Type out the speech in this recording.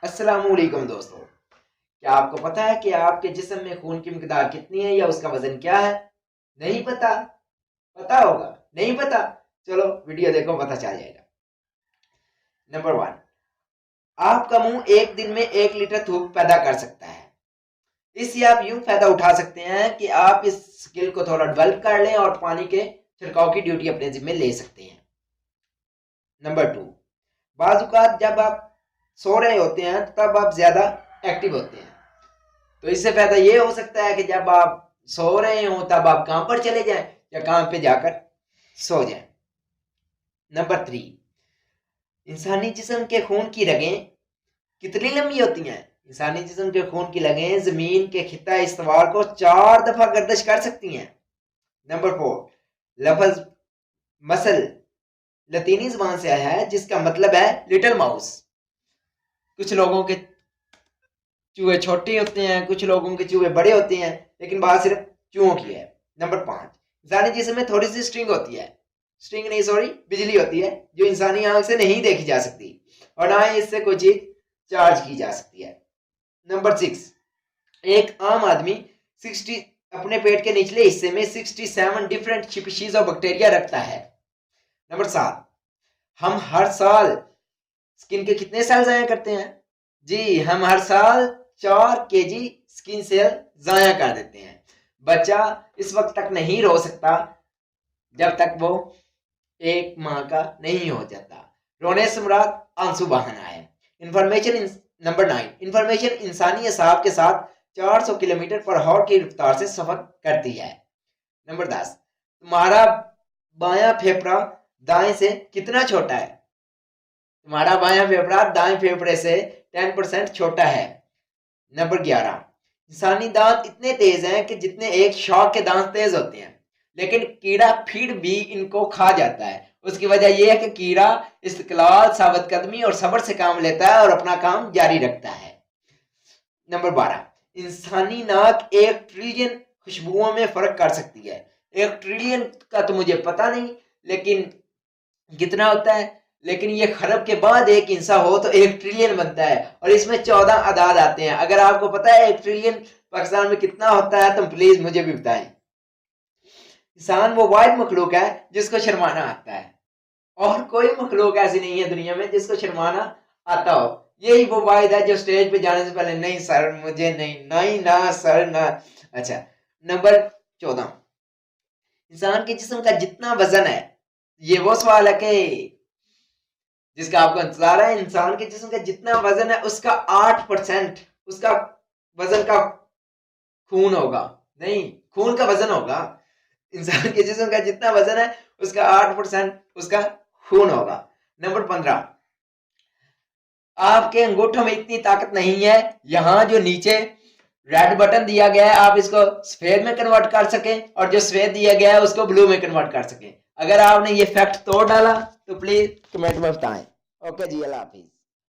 अस्सलामुअलैकुम दोस्तों, क्या आपको पता है कि आपके जिस्म में खून की मिकदार कितनी है या उसका वजन क्या है? नहीं पता? पता होगा? नहीं पता? चलो वीडियो देखो, पता चल जाएगा। नंबर 1, आपका मुंह एक दिन में 1 लीटर थूक पैदा कर सकता है। इससे आप यूं फायदा उठा सकते हैं कि आप इस स्किल को थोड़ा डेवलप कर लें और पानी के छिड़काव की ड्यूटी अपने जिम्मे ले सकते हैं। नंबर 2, बाजुकात जब आप सो रहे होते हैं तब आप ज्यादा एक्टिव होते हैं, तो इससे फायदा ये हो सकता है कि जब आप सो रहे हो तब आप काम पर चले जाएं या काम पे जाकर सो जाएं। नंबर 3, इंसानी जिस्म के खून की रगें कितनी लंबी होती हैं? इंसानी जिस्म के खून की रगें जमीन के खिता इस्तवार को 4 दफा गर्दिश कर सकती हैं। नंबर 4, लफ्ज मसल लतीनी जबान से आया है जिसका मतलब है लिटिल माउस। कुछ लोगों के चूहे छोटे होते हैं, कुछ लोगों के चूहे बड़े होते हैं, लेकिन बात सिर्फ चूहों की है। नंबर 5, इंसानी जिस्म में थोड़ी सी स्ट्रिंग होती है, स्ट्रिंग नहीं सॉरी बिजली होती है, जो इंसानी आंख से नहीं देखी जा सकती और ना ही इससे कोई चीज चार्ज की जा सकती है। नंबर 6, एक आम आदमी 60 अपने पेट के निचले हिस्से में 67 डिफरेंट स्पीशीज ऑफ बैक्टीरिया रखता है। नंबर 7, हम हर साल स्किन के कितने सेल जाया करते हैं? जी, हम हर साल 4 kg स्किन सेल जाया कर देते हैं। बच्चा इस वक्त तक नहीं रो सकता जब तक वो 1 माह का नहीं हो जाता। रोने से मुराद आंसू बहाना है। इंफॉर्मेशन नंबर 9, इंफॉर्मेशन इंसानी असाब के साथ 400 किलोमीटर पर हॉर की रफ्तार से सफर करती है। नंबर 10, तुम्हारा बायां फेफड़ा दाएं से कितना छोटा है? तुम्हारा बायां फेफड़ा दाएं फेफड़े से 10% छोटा है। नंबर 11, इंसानी दांत इतने तेज हैं कि जितने एक शौक के दांत तेज होते हैं, लेकिन कीड़ा फिर भी इनको खा जाता है। उसकी वजह यह है कि कीड़ा इस्तिकलाल, साबित कदमी और सब्र से काम लेता है और अपना काम जारी रखता है। नंबर 12, इंसानी नाक 1 ट्रिलियन खुशबुओं में फर्क कर सकती है। 1 ट्रिलियन का तो मुझे पता नहीं लेकिन कितना होता है, लेकिन ये खरब के बाद एक इंसान हो तो 1 ट्रिलियन बनता है और इसमें 14 अदाद आते हैं। अगर आपको पता है 1 ट्रिलियन पाकिस्तान में कितना होता है तो प्लीज मुझे भी बताएं। इंसान वो वाहिद मखलूक है जिसको शर्माना आता है और कोई मखलूक ऐसी नहीं है दुनिया में जिसको शर्माना आता हो। यही वो वाहिद है जो स्टेज पे जाने से पहले नहीं सर मुझे नहीं, नहीं ना सर ना। अच्छा, नंबर 14, इंसान के जिस्म का जितना वजन है, ये वो सवाल है कि जिसका आपको इंतजार है। इंसान के जिस्म का जितना वजन है उसका 8% उसका वजन का खून होगा, नहीं खून का वजन होगा। इंसान के जिस्म का जितना वजन है उसका 8% उसका खून होगा। नंबर 15, आपके अंगूठों में इतनी ताकत नहीं है यहां जो नीचे रेड बटन दिया गया है आप इसको सफेद में कन्वर्ट कर सके और जो सफेद दिया गया है उसको ब्लू में कन्वर्ट कर सके। अगर आपने ये फैक्ट तोड़ डाला तो प्लीज कमेंट में बताएं। ओके जी, अल्लाह हाफिज।